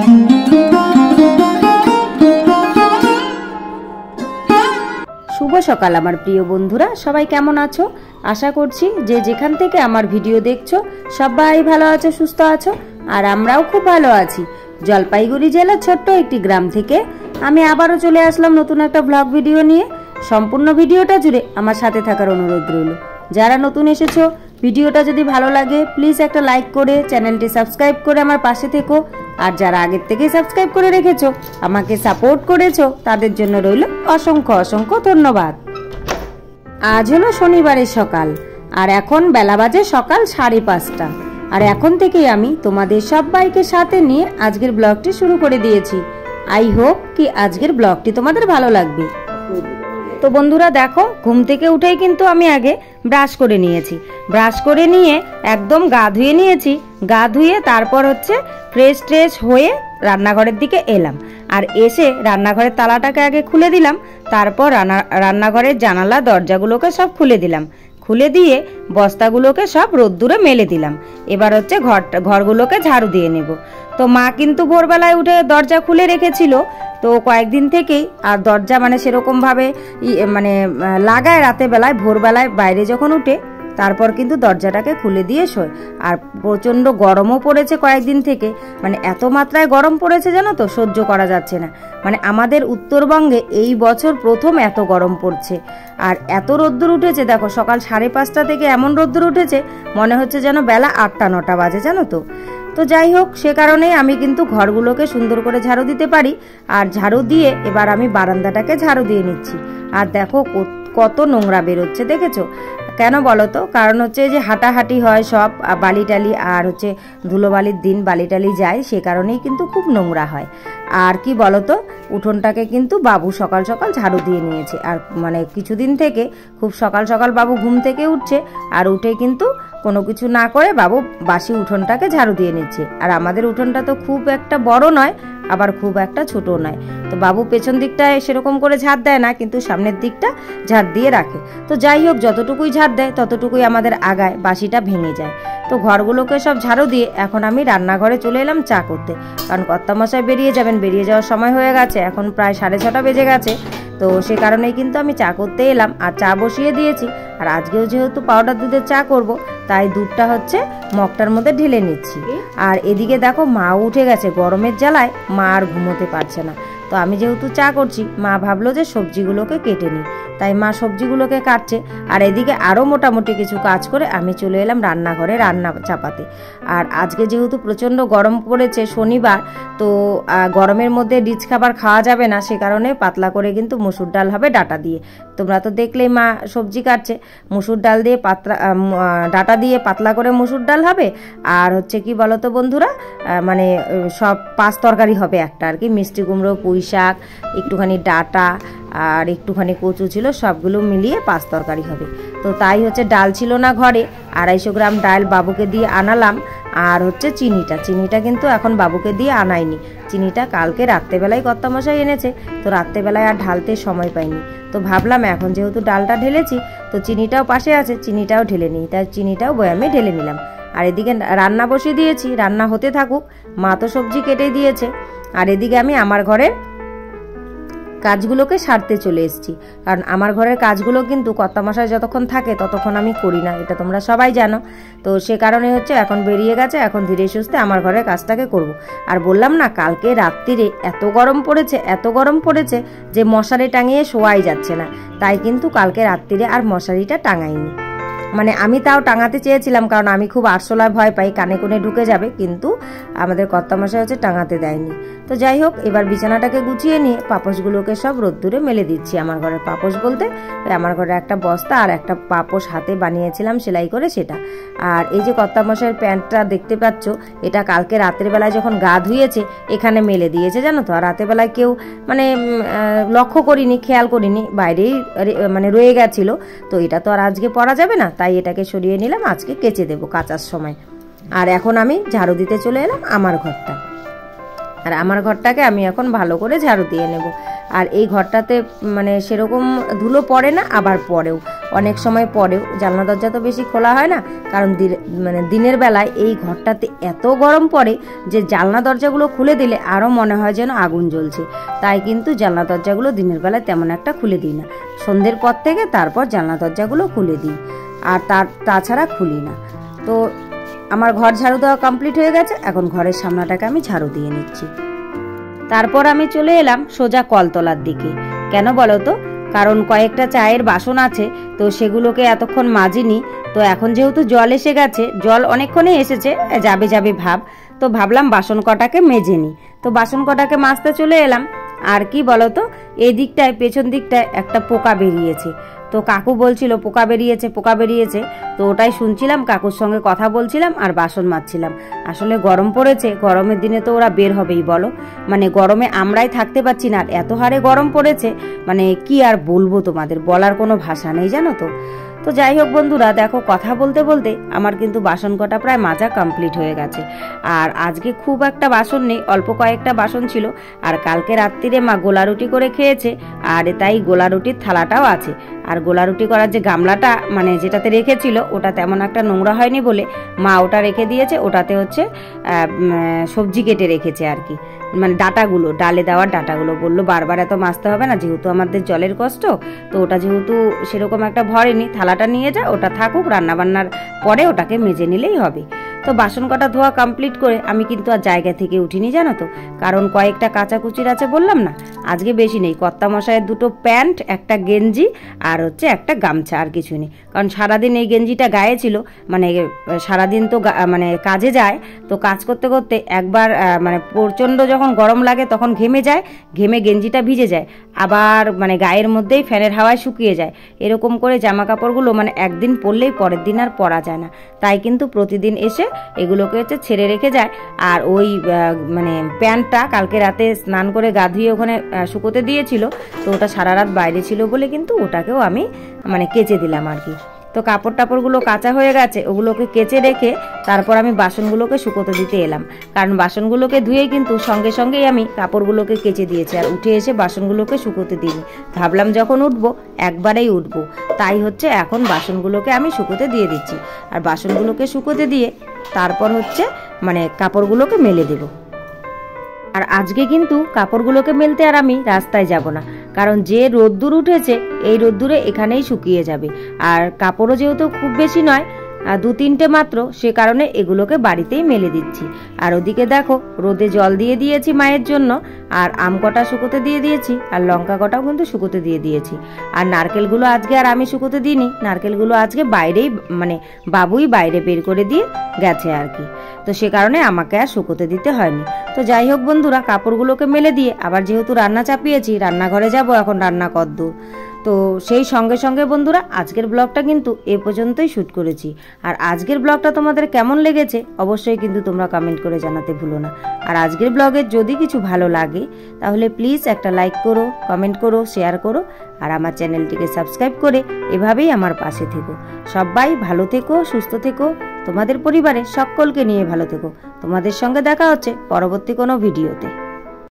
শুভ সকাল আমার প্রিয় বন্ধুরা, সবাই কেমন আছো? আশা করছি যে যেখান থেকে আমার ভিডিও দেখছো সবাই ভালো আছো, সুস্থ আছো, আর আমরাও খুব ভালো আছি। জলপাইগুড়ি জেলার ছোট্ট একটি গ্রাম থেকে আমি আবারও চলে আসলাম নতুন একটা ব্লগ ভিডিও নিয়ে। সম্পূর্ণ ভিডিওটা জুড়ে আমার সাথে থাকার অনুরোধ রইল। যারা নতুন এসেছো, ভিডিওটা যদি ভালো লাগে প্লিজ একটা লাইক করে চ্যানেলটি সাবস্ক্রাইব করে আমার পাশে থেকো। আর যারা আগের থেকে সাবস্ক্রাইব করে রেখেছো, আমাকে সাপোর্ট করেছো, তাদের জন্য রইল অসংখ্য অসংখ্য ধন্যবাদ। আজ হলো শনিবারের সকাল, আর এখন বেলা বাজে সকাল 5:30। আর এখন থেকেই আমি তোমাদের সবাইকে সাথে নিয়ে আজকের ব্লগটি শুরু করে দিয়েছি। আই হোপ কি আজকের ব্লগটি তোমাদের ভালো লাগবে। তো বন্ধুরা দেখো, ঘুম থেকে উঠেই কিন্তু আমি আগে ব্রাশ করে নিয়েছি। ব্রাশ করে নিয়ে একদম গা ধুয়ে নিয়েছি। গা ধুয়ে তারপর হচ্ছে ফ্রেশ ট্রেশ হয়ে রান্নাঘরের দিকে এলাম। আর এসে রান্নাঘরের তালাটাকে আগে খুলে দিলাম, তারপর রান্নাঘরের জানালা দরজাগুলোকে সব খুলে দিলাম। খুলে দিয়ে বস্তাগুলোকে সব রোদ্দুরে মেলে দিলাম। এবার হচ্ছে ঘরগুলোকে ঝাড়ু দিয়ে নেব। তো মা কিন্তু ভোরবেলায় উঠে দরজা খুলে রেখেছিল, তো কয়েকদিন থেকেই আর দরজা মানে সেরকম ভাবে মানে লাগায় রাতে বেলায়, ভোরবেলায় বাইরে যখন উঠে তারপর কিন্তু দরজাটাকে খুলে দিয়ে শোয়। আর প্রচণ্ড গরমও পড়েছে কয়েকদিন থেকে, মানে এত মাত্রায় গরম পড়েছে জানো তো, সহ্য করা যাচ্ছে না। মানে আমাদের উত্তরবঙ্গে এই বছর প্রথম এত গরম পড়ছে। আর এত রোদ্দুর উঠেছে, দেখো সকাল 5:30 থেকে এমন রোদ্দুর উঠেছে মনে হচ্ছে যেন বেলা 8টা-9টা বাজে, জানো তো। তো যাই হোক, সে কারণেই আমি কিন্তু ঘরগুলোকে সুন্দর করে ঝাড়ু দিতে পারি। আর ঝাড়ু দিয়ে এবার আমি বারান্দাটাকে ঝাড়ু দিয়ে নিচ্ছি। আর দেখো কত নোংরা বেরোচ্ছে, দেখেছো? কেন বলো তো? কারণ হচ্ছে যে হাঁটাহাঁটি হয় সব, বালি টালি, আর হচ্ছে ধুলোবালির দিন বালি টালি যায়, সে কারণেই কিন্তু খুব নোংরা হয়। আর কি বলো তো, উঠোনটাকে কিন্তু বাবু সকাল সকাল ঝাড়ু দিয়ে নিয়েছে। আর মানে কিছুদিন থেকে খুব সকাল সকাল বাবু ঘুম থেকে উঠছে, আর উঠে কিন্তু কোনো কিছু না করে বাবু বাসি উঠোনটাকে ঝাড়ু দিয়ে নিচ্ছে। আর আমাদের উঠোনটা তো খুব একটা বড় নয়, আবার খুব একটা ছোট নয়। তো বাবু পেছন দিকটায় সেরকম করে ঝাড় দেয় না, কিন্তু সামনের দিকটা ঝাড় দিয়ে রাখে। তো যাই হোক, যতটুকুই ঝাড় দেয় ততটুকুই আমাদের আগায়, বাসিটা ভেঙে যায়। তো ঘরগুলোকে সব ঝাড়ু দিয়ে এখন আমি রান্নাঘরে চলে এলাম চা করতে। কারণ কর্তামশাই বেরিয়ে যাবেন, বেরিয়ে যাওয়ার সময় হয়ে গেছে, এখন প্রায় 6:30 বেজে গেছে। তো সে কারণেই কিন্তু আমি চা করতে এলাম, আর চা বসিয়ে দিয়েছি। আর আজকেও যেহেতু পাউডার দুধের চা করব, তাই দুধটা হচ্ছে মগটার মধ্যে ঢেলে নিচ্ছি। আর এদিকে দেখো মাও উঠে গেছে, গরমের জ্বালায় মা আর ঘুমোতে পারছে না। তো আমি যেহেতু চা করছি, মা ভাবলো যে সবজিগুলোকে কেটে নিই, তাই মা সবজিগুলোকে কাটছে। আর এদিকে আরও মোটামুটি কিছু কাজ করে আমি চলে এলাম রান্নাঘরে রান্না চাপাতে। আর আজকে যেহেতু প্রচণ্ড গরম পড়েছে, শনিবার, তো গরমের মধ্যে রিচ খাবার খাওয়া যাবে না, সে কারণে পাতলা করে কিন্তু মুসুর ডাল হবে ডাটা দিয়ে। তোমরা তো দেখলেই মা সবজি কাটছে, মুসুর ডাল দিয়ে ডাটা দিয়ে পাতলা করে মুসুর ডাল হবে। আর হচ্ছে কি বলতো বন্ধুরা, মানে সব 5 তরকারি হবে একটা আর কি, মিষ্টি কুমড়ো, পুঁই শাক, একটুখানি ডাটা আর একটুখানি কচু ছিল, সবগুলো মিলিয়ে 5 তরকারি হবে। তো তাই হচ্ছে ডাল ছিল না ঘরে, 250 গ্রাম ডাল বাবুকে দিয়ে আনালাম। আর হচ্ছে চিনিটা কিন্তু এখন বাবুকে দিয়ে আনাইনি, চিনিটা কালকে রাত্রেবেলায় কর্তামশাই এনেছে। তো রাত্রেবেলায় আর ঢালতে সময় পাইনি, তো ভাবলাম এখন যেহেতু ডালটা ঢেলেছি, তো চিনিটাও পাশে আছে, চিনিটাও ঢেলে নিই, তাই চিনিটাও বয়ামে ঢেলে নিলাম। আর এদিকে রান্না বসিয়ে দিয়েছি, রান্না হতে থাকুক। মা তো সবজি কেটে দিয়েছে। আর এদিকে আমি আমার ঘরের কাজগুলোকে সারতে চলে এসেছি, কারণ আমার ঘরের কাজগুলো কিন্তু কর্তামশাই যতক্ষণ থাকে ততক্ষণ আমি করি না, এটা তোমরা সবাই জানো। তো সে কারণে হচ্ছে এখন বেরিয়ে গেছে, এখন ধীরে সুস্থে আমার ঘরের কাজটাকে করব। আর বললাম না, কালকে রাত্রিরে এত গরম পড়েছে যে মশারি টাঙিয়ে শোয়াই যাচ্ছে না, তাই কিন্তু কালকে রাত্রিরে আর মশারিটা টাঙাইনি। মানে আমি তাও টাঙাতে চেয়েছিলাম, কারণ আমি খুব আরশোলায় ভয় পাই, কানে কোণে ঢুকে যাবে, কিন্তু আমাদের কর্তামশাই হচ্ছে টাঙাতে দেয়নি। তো যাই হোক, এবার বিছানাটাকে গুছিয়ে নিয়ে পাপোশগুলোকে সব রোদ্দুরে মেলে দিচ্ছি। আমার ঘরের পাপোশ বলতে আমার ঘরে একটা বস্তা আর একটা পাপোশ হাতে বানিয়েছিলাম সেলাই করে, সেটা। আর এই যে কর্তামশাইয়ের প্যান্টটা দেখতে পাচ্ছ, এটা কালকে রাতের বেলায় যখন গা ধুয়েছে এখানে মেলে দিয়েছে, জানো তো। আর রাতের বেলায় কেউ মানে লক্ষ্য করিনি, খেয়াল করিনি, বাইরেই মানে রয়ে গেছিল। তো এটা তো আর আজকে পরা যাবে না, তাই এটাকে সরিয়ে নিলাম, আজকে কেচে দেবো কাচার সময়। আর এখন আমি ঝাড়ু দিতে চলে এলাম আমার ঘরটা। আর আমার ঘরটাকে আমি এখন ভালো করে ঝাড়ু দিয়ে নেব। আর এই ঘরটাতে মানে সেরকম ধুলো পড়ে না, আবার পড়েও, অনেক সময় পরেও জানলা দরজা তো বেশি খোলা হয় না, কারণ দিনের বেলায় এই ঘরটাতে এত গরম পড়ে যে জানলা দরজাগুলো খুলে দিলে আরও মনে হয় যেন আগুন জ্বলছে। তাই কিন্তু জানলা দরজাগুলো দিনের বেলায় তেমন একটা খুলে দিই না, সন্ধ্যের পর থেকে তারপর জানলা দরজাগুলো খুলে দিই, আর তাছাড়া খুলি না। তো আমার ঘর ঝাড়ু দেওয়া কমপ্লিট হয়ে গেছে, এখন ঘরের সামনাটাকে আমি ঝাড়ু দিয়ে নিচ্ছি। তারপর আমি চলে এলাম সোজা কলতলার দিকে। কেন বলো তো? কারণ কয়েকটা চায়ের বাসন আছে, তো সেগুলোকে এতক্ষণ মাজিনি। তো এখন যেহেতু জল এসে গেছে, জল অনেকক্ষণই এসেছে, যাবে যাবে ভাব, তো ভাবলাম বাসন কটাকে মেজে নিই। তো বাসন কটাকে মাজতে চলে এলাম। আর কি বলতো, এই দিকটায় পেছন দিকটায় একটা পোকা বেরিয়েছে। তো কাকু বলছিল পোকা বেরিয়েছে পোকা বেরিয়েছে, তো ওটাই শুনছিলাম, কাকুর সঙ্গে কথা বলছিলাম আর বাসন মাজছিলাম। আসলে গরম পড়েছে, গরমের দিনে তো ওরা বের হবেই বলো, মানে গরমে আমরাই থাকতে পারছি না, আর এত হারে গরম পড়েছে, মানে কি আর বলবো তোমাদের, বলার কোনো ভাষা নেই জানো তো। তো যাই হোক বন্ধুরা, দেখো কথা বলতে বলতে আমার কিন্তু বাসন কটা প্রায় মাজা কমপ্লিট হয়ে গেছে। আর আজকে খুব একটা বাসন নেই, অল্প কয়েকটা বাসন ছিল। আর কালকে রাত্রিরে মা গোলা রুটি করে খেয়েছে, আর তাই গোলা রুটির থালাটাও আছে। আর গোলা রুটি করার যে গামলাটা মানে যেটাতে রেখেছিল, ওটা তেমন একটা নোংরা হয়নি বলে মা ওটা রেখে দিয়েছে। ওটাতে হচ্ছে সবজি কেটে রেখেছে আর কি, মানে ডাটাগুলো, ডালে দেওয়ার ডাটাগুলো। বললো বারবার এত মাজতে হবে না, যেহেতু আমাদের জলের কষ্ট, তো ওটা যেহেতু সেরকম একটা ভরেনি, থালাটা নিয়ে যা, ওটা থাকুক, রান্নাবান্নার পরে ওটাকে মেজে নিলেই হবে। তো বাসন কটা ধোয়া কমপ্লিট করে আমি কিন্তু আর জায়গা থেকে উঠিনি জানো তো, কারণ কয়েকটা কাচাকুচির আছে বললাম না, আজকে বেশি নেই। কর্তামশাইয়ের দুটো প্যান্ট, একটা গেঞ্জি আর হচ্ছে একটা গামছা, আর কিছু নেই। কারণ সারাদিন এই গেঞ্জিটা গায়ে ছিল, মানে সারাদিন তো মানে কাজে যায়, তো কাজ করতে করতে একবার মানে প্রচণ্ড যখন গরম লাগে তখন ঘেমে যায়, ঘেমে গেঞ্জিটা ভিজে যায়, আবার মানে গায়ের মধ্যেই ফ্যানের হাওয়ায় শুকিয়ে যায়। এরকম করে জামা কাপড়গুলো মানে একদিন পরলেই পরের দিন আর পরা যায় না। তাই কিন্তু প্রতিদিন এসে এগুলোকে হচ্ছে ছেড়ে রেখে যায়। আর ওই মানে প্যান্টটা কালকে রাতে স্নান করে গা ধুয়ে ওখানে শুকোতে দিয়েছিল, তো ওটা সারা রাত বাইরে ছিল বলে কিন্তু ওটাকেও আমি মানে কেচে দিলাম আর কি। তো কাপড় টাপড়গুলো কাঁচা হয়ে গেছে, ওগুলোকে কেচে রেখে তারপর আমি বাসনগুলোকে শুকোতে দিতে এলাম, কারণ বাসনগুলোকে ধুয়ে কিন্তু সঙ্গে সঙ্গেই আমি কাপড়গুলোকে কেচে দিয়েছি, আর উঠে এসে বাসনগুলোকে শুকোতে দিইনি। ভাবলাম যখন উঠবো একবারেই উঠবো, তাই হচ্ছে এখন বাসনগুলোকে আমি শুকোতে দিয়ে দিচ্ছি। আর বাসনগুলোকে শুকোতে দিয়ে তারপর হচ্ছে মানে কাপড়গুলোকে মেলে দেবো। আর আজকে কিন্তু কাপড়গুলোকে মেলতে আর আমি রাস্তায় যাব না, কারণ যে রোদ্দুর উঠেছে এই রোদ্দুরে এখানেই শুকিয়ে যাবে। আর কাপড়ও যেহেতু খুব বেশি নয়, 2-3টে মাত্র, সে কারণে এগুলোকে বাড়িতেই মেলে দিচ্ছি। আর ওদিকে দেখো রোদে জল দিয়ে দিয়েছি মায়ের জন্য, আর আম কটা শুকোতে দিয়ে দিয়েছি, আর লঙ্কা কটাও কিন্তু শুকোতে দিয়ে দিয়েছি। আর নারকেলগুলো আজকে আর আমি শুকোতে দিইনি, নারকেলগুলো আজকে বাইরেই মানে বাবুই বাইরে বের করে দিয়ে গেছে আর কি, তো সে কারণে আমাকে আর শুকোতে দিতে হয়নি। তো যাই হোক বন্ধুরা, কাপড়গুলোকে মেলে দিয়ে আবার যেহেতু রান্না চাপিয়েছি, রান্নাঘরে যাব এখন, রান্না কদ্দূর। তো সেই সঙ্গে সঙ্গে বন্ধুরা আজকের ব্লগটা কিন্তু এ পর্যন্তই শ্যুট করেছি। আর আজকের ব্লগটা তোমাদের কেমন লেগেছে অবশ্যই কিন্তু তোমরা কমেন্ট করে জানাতে ভুলো না। আর আজকের ব্লগের যদি কিছু ভালো লাগে তাহলে প্লিজ একটা লাইক করো, কমেন্ট করো, শেয়ার করো, আর আমার চ্যানেলটিকে সাবস্ক্রাইব করে এভাবেই আমার পাশে থেকো। সবাই ভালো থেকো, সুস্থ থেকো, তোমাদের পরিবারে সকলকে নিয়ে ভালো থেকো। তোমাদের সঙ্গে দেখা হচ্ছে পরবর্তী কোনো ভিডিওতে।